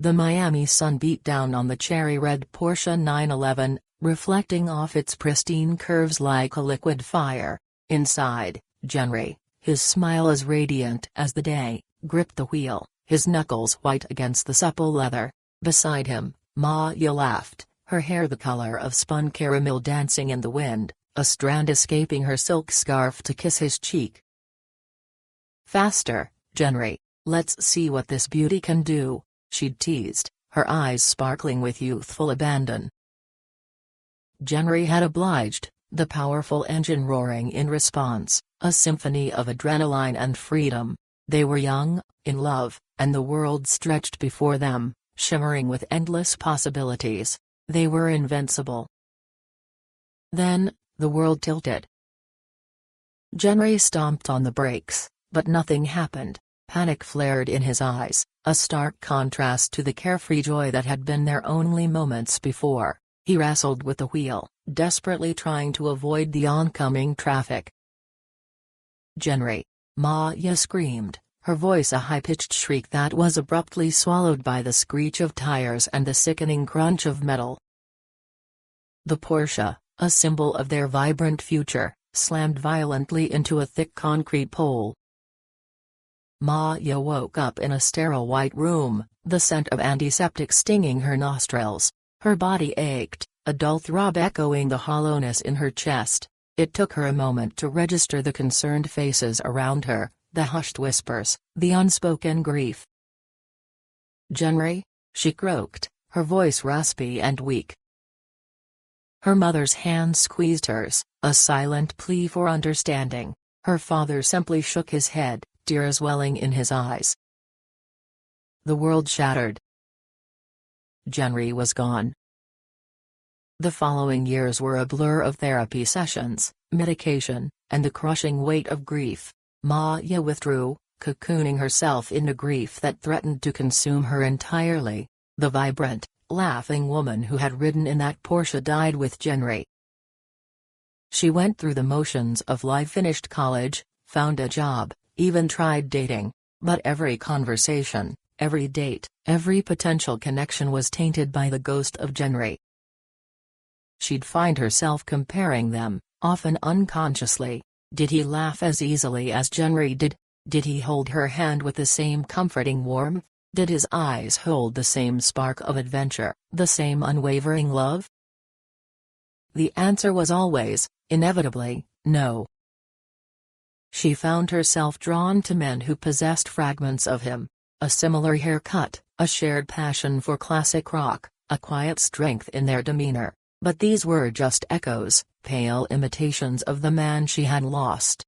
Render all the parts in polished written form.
The Miami sun beat down on the cherry-red Porsche 911, reflecting off its pristine curves like a liquid fire. Inside, Genry, his smile as radiant as the day, gripped the wheel, his knuckles white against the supple leather. Beside him, Maya laughed, her hair the color of spun caramel dancing in the wind, a strand escaping her silk scarf to kiss his cheek. "Faster, Genry, let's see what this beauty can do," she'd teased, her eyes sparkling with youthful abandon. Genry had obliged, the powerful engine roaring in response, a symphony of adrenaline and freedom. They were young, in love, and the world stretched before them, shimmering with endless possibilities. They were invincible. Then, the world tilted. Genry stomped on the brakes, but nothing happened. Panic flared in his eyes, a stark contrast to the carefree joy that had been there only moments before. He wrestled with the wheel, desperately trying to avoid the oncoming traffic. "Genry!" Maya screamed, her voice a high-pitched shriek that was abruptly swallowed by the screech of tires and the sickening crunch of metal. The Porsche, a symbol of their vibrant future, slammed violently into a thick concrete pole. Maya woke up in a sterile white room, the scent of antiseptic stinging her nostrils. Her body ached, a dull throb echoing the hollowness in her chest. It took her a moment to register the concerned faces around her, the hushed whispers, the unspoken grief. "Genry?" she croaked, her voice raspy and weak. Her mother's hand squeezed hers, a silent plea for understanding. Her father simply shook his head, tears welling in his eyes. The world shattered. Genry was gone. The following years were a blur of therapy sessions, medication, and the crushing weight of grief. Maya withdrew, cocooning herself into grief that threatened to consume her entirely. The vibrant, laughing woman who had ridden in that Porsche died with Genry. She went through the motions of life, finished college, found a job, even tried dating, but every conversation, every date, every potential connection was tainted by the ghost of Genry. She'd find herself comparing them, often unconsciously. Did he laugh as easily as Genry did? Did he hold her hand with the same comforting warmth? Did his eyes hold the same spark of adventure, the same unwavering love? The answer was always, inevitably, no. She found herself drawn to men who possessed fragments of him, a similar haircut, a shared passion for classic rock, a quiet strength in their demeanor. But these were just echoes, pale imitations of the man she had lost.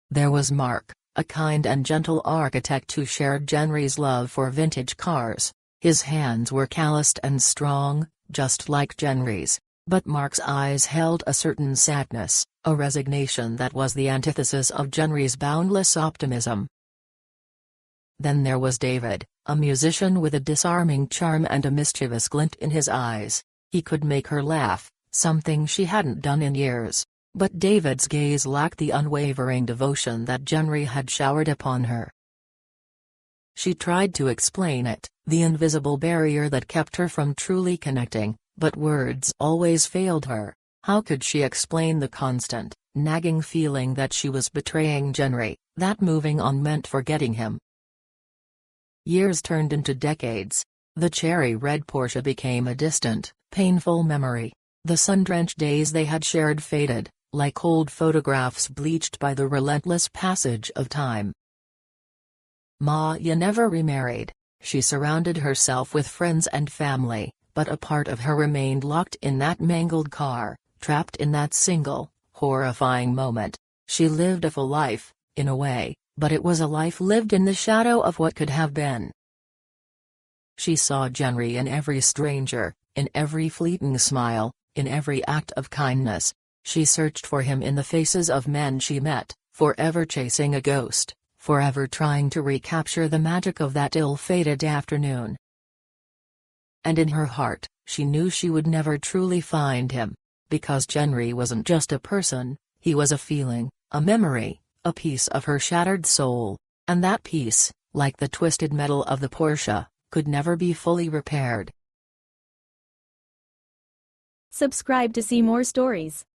There was Mark, a kind and gentle architect who shared Genry's love for vintage cars. His hands were calloused and strong, just like Genry's, but Mark's eyes held a certain sadness, a resignation that was the antithesis of Genry's boundless optimism. Then there was David, a musician with a disarming charm and a mischievous glint in his eyes. He could make her laugh, something she hadn't done in years. But David's gaze lacked the unwavering devotion that Genry had showered upon her. She tried to explain it, the invisible barrier that kept her from truly connecting, but words always failed her. How could she explain the constant, nagging feeling that she was betraying Genry, that moving on meant forgetting him? Years turned into decades. The cherry-red Porsche became a distant, painful memory. The sun-drenched days they had shared faded, like old photographs bleached by the relentless passage of time. Maya never remarried. She surrounded herself with friends and family, but a part of her remained locked in that mangled car, trapped in that single, horrifying moment. She lived a full life, in a way, but it was a life lived in the shadow of what could have been. She saw Genry in every stranger, in every fleeting smile, in every act of kindness. She searched for him in the faces of men she met, forever chasing a ghost, forever trying to recapture the magic of that ill-fated afternoon. And in her heart, she knew she would never truly find him, because Genry wasn't just a person, he was a feeling, a memory, a piece of her shattered soul, and that piece, like the twisted metal of the Porsche, could never be fully repaired. Subscribe to see more stories.